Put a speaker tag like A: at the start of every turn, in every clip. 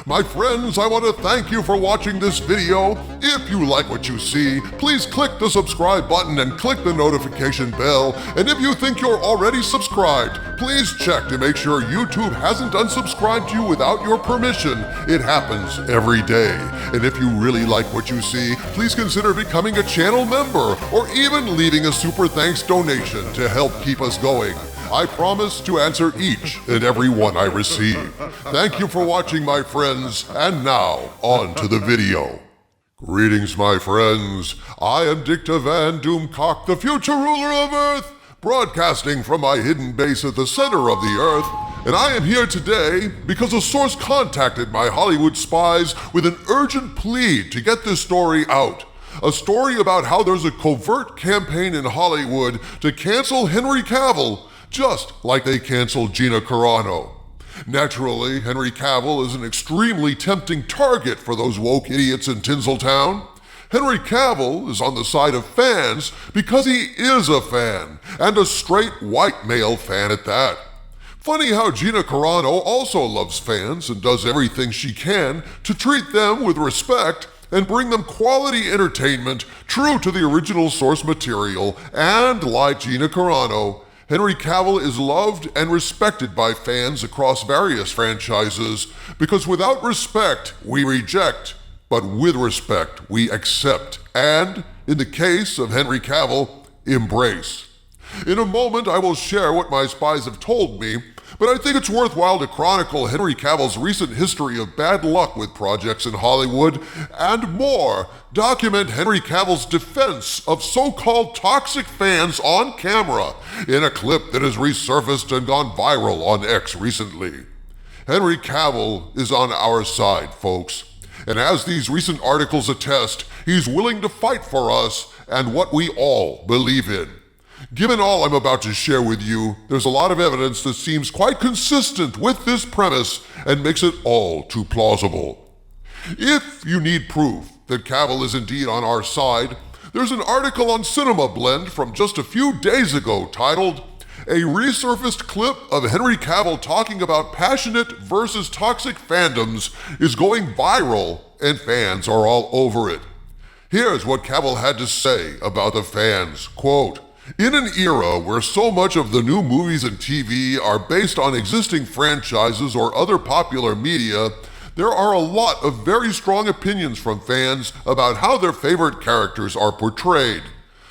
A: My friends, I want to thank you for watching this video. If you like what you see, please click the subscribe button and click the notification bell. And if you think you're already subscribed, please check to make sure YouTube hasn't unsubscribed you without your permission. It happens every day. And if you really like what you see, please consider becoming a channel member or even leaving a super thanks donation to help keep us going. I promise to answer each and every one I receive. Thank you for watching, my friends, and now, on to the video. Greetings, my friends. I am Dicta Van Doomcock, the future ruler of Earth, broadcasting from my hidden base at the center of the Earth, and I am here today because a source contacted my Hollywood spies with an urgent plea to get this story out. A story about how there's a covert campaign in Hollywood to cancel Henry Cavill, just like they canceled Gina Carano. Naturally, Henry Cavill is an extremely tempting target for those woke idiots in Tinseltown. Henry Cavill is on the side of fans because he is a fan, and a straight white male fan at that. Funny how Gina Carano also loves fans and does everything she can to treat them with respect and bring them quality entertainment true to the original source material, and like Gina Carano, Henry Cavill is loved and respected by fans across various franchises because without respect, we reject, but with respect, we accept, and, in the case of Henry Cavill, embrace. In a moment, I will share what my spies have told me, but I think it's worthwhile to chronicle Henry Cavill's recent history of bad luck with projects in Hollywood, and more, document Henry Cavill's defense of so-called toxic fans on camera in a clip that has resurfaced and gone viral on X recently. Henry Cavill is on our side, folks, and as these recent articles attest, he's willing to fight for us and what we all believe in. Given all I'm about to share with you, there's a lot of evidence that seems quite consistent with this premise and makes it all too plausible. If you need proof that Cavill is indeed on our side, there's an article on Cinema Blend from just a few days ago titled, "A Resurfaced Clip of Henry Cavill Talking About Passionate versus Toxic Fandoms is Going Viral and Fans Are All Over It." Here's what Cavill had to say about the fans, quote, "In an era where so much of the new movies and TV are based on existing franchises or other popular media, there are a lot of very strong opinions from fans about how their favorite characters are portrayed.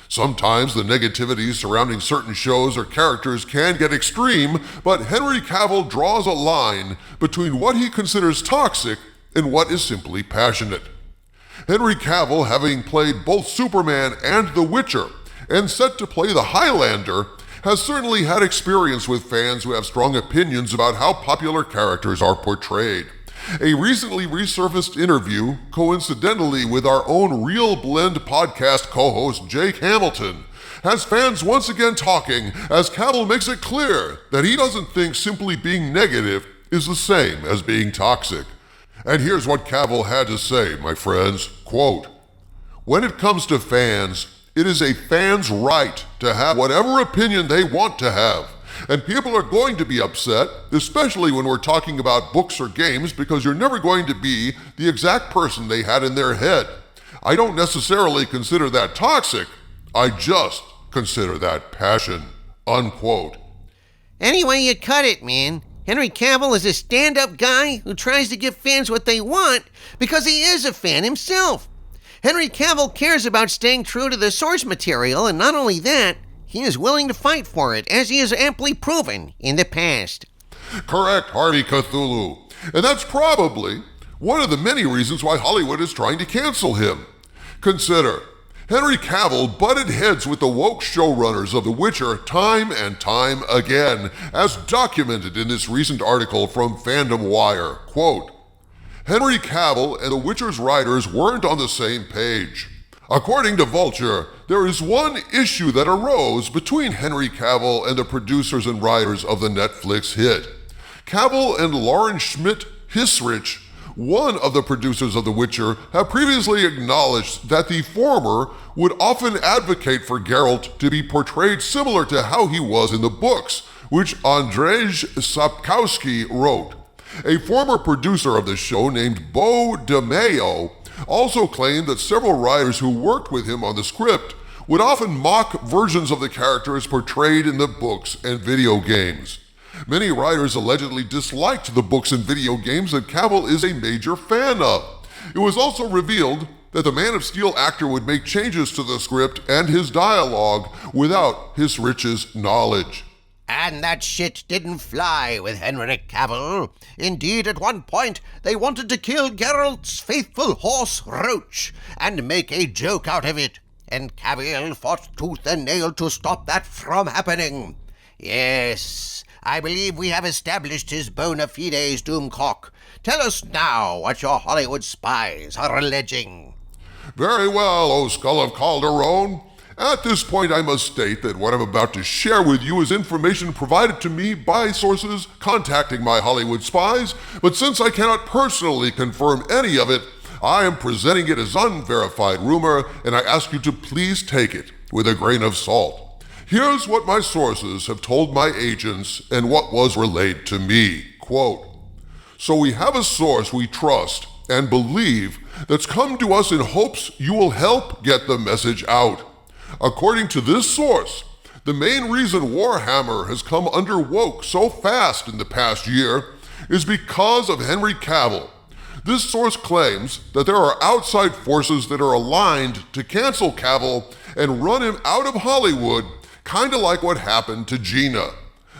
A: Sometimes the negativity surrounding certain shows or characters can get extreme, but Henry Cavill draws a line between what he considers toxic and what is simply passionate. Henry Cavill, having played both Superman and The Witcher, and set to play the Highlander, has certainly had experience with fans who have strong opinions about how popular characters are portrayed. A recently resurfaced interview, coincidentally with our own Real Blend podcast co-host Jake Hamilton, has fans once again talking as Cavill makes it clear that he doesn't think simply being negative is the same as being toxic. And here's what Cavill had to say, my friends, quote, "When it comes to fans, it is a fan's right to have whatever opinion they want to have. And people are going to be upset, especially when we're talking about books or games, because you're never going to be the exact person they had in their head. I don't necessarily consider that toxic. I just consider that passion." Unquote.
B: Any way you cut it, man. Henry Cavill is a stand-up guy who tries to give fans what they want because he is a fan himself. Henry Cavill cares about staying true to the source material, and not only that, he is willing to fight for it, as he has amply proven in the past.
A: Correct, Harvey Cthulhu. And that's probably one of the many reasons why Hollywood is trying to cancel him. Consider, Henry Cavill butted heads with the woke showrunners of The Witcher time and time again, as documented in this recent article from Fandom Wire. Quote, "Henry Cavill and The Witcher's writers weren't on the same page. According to Vulture, there is one issue that arose between Henry Cavill and the producers and writers of the Netflix hit. Cavill and Lauren Schmidt Hissrich, one of the producers of The Witcher, have previously acknowledged that the former would often advocate for Geralt to be portrayed similar to how he was in the books, which Andrzej Sapkowski wrote. A former producer of the show named Bo DeMayo also claimed that several writers who worked with him on the script would often mock versions of the characters portrayed in the books and video games. Many writers allegedly disliked the books and video games that Cavill is a major fan of. It was also revealed that the Man of Steel actor would make changes to the script and his dialogue without his Rich's knowledge.
B: And that shit didn't fly with Henry Cavill. Indeed, at one point, they wanted to kill Geralt's faithful horse Roach and make a joke out of it. And Cavill fought tooth and nail to stop that from happening. Yes, I believe we have established his bona fides, Doomcock. Tell us now what your Hollywood spies are alleging.
A: Very well, O Skull of Calderon. At this point, I must state that what I'm about to share with you is information provided to me by sources contacting my Hollywood spies, but since I cannot personally confirm any of it, I am presenting it as unverified rumor, and I ask you to please take it with a grain of salt. Here's what my sources have told my agents and what was relayed to me. Quote, "So we have a source we trust and believe that's come to us in hopes you will help get the message out. According to this source, the main reason Warhammer has come under woke so fast in the past year is because of Henry Cavill. This source claims that there are outside forces that are aligned to cancel Cavill and run him out of Hollywood, kinda like what happened to Gina.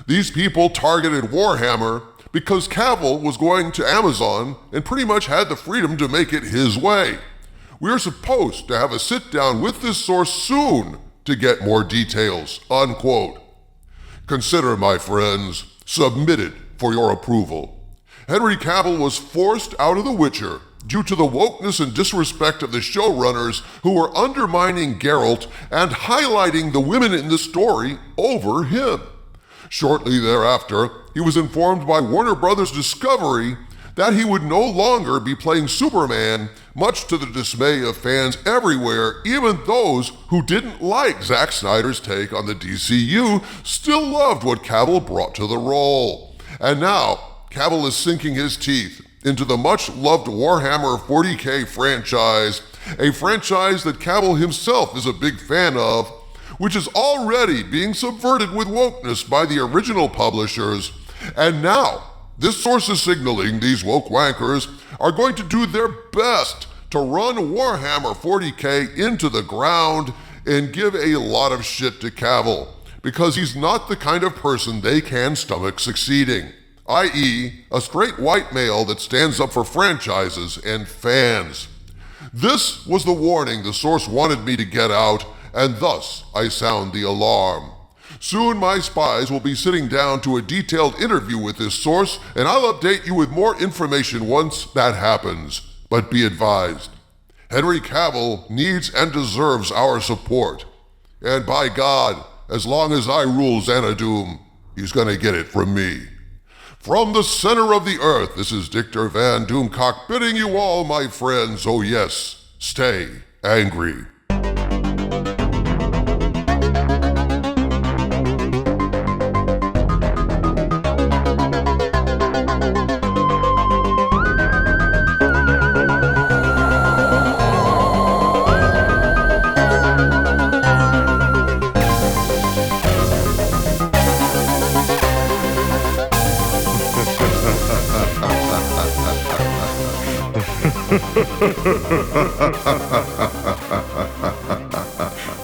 A: These people targeted Warhammer because Cavill was going to Amazon and pretty much had the freedom to make it his way. We are supposed to have a sit-down with this source soon to get more details," unquote. Consider, my friends, submitted for your approval. Henry Cavill was forced out of The Witcher due to the wokeness and disrespect of the showrunners who were undermining Geralt and highlighting the women in the story over him. Shortly thereafter, he was informed by Warner Brothers Discovery that he would no longer be playing Superman, much to the dismay of fans everywhere. Even those who didn't like Zack Snyder's take on the DCU still loved what Cavill brought to the role. And now, Cavill is sinking his teeth into the much-loved Warhammer 40K franchise, a franchise that Cavill himself is a big fan of, which is already being subverted with wokeness by the original publishers. And now, this source is signaling these woke wankers are going to do their best to run Warhammer 40K into the ground and give a lot of shit to Cavill, because he's not the kind of person they can stomach succeeding, i.e., a straight white male that stands up for franchises and fans. This was the warning the source wanted me to get out, and thus I sound the alarm. Soon my spies will be sitting down to a detailed interview with this source, and I'll update you with more information once that happens. But be advised, Henry Cavill needs and deserves our support. And by God, as long as I rule Xanadu, he's gonna get it from me. From the center of the earth, this is Dictor Van Doomcock bidding you all, my friends, oh yes, stay angry.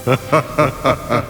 A: Ha ha ha ha ha.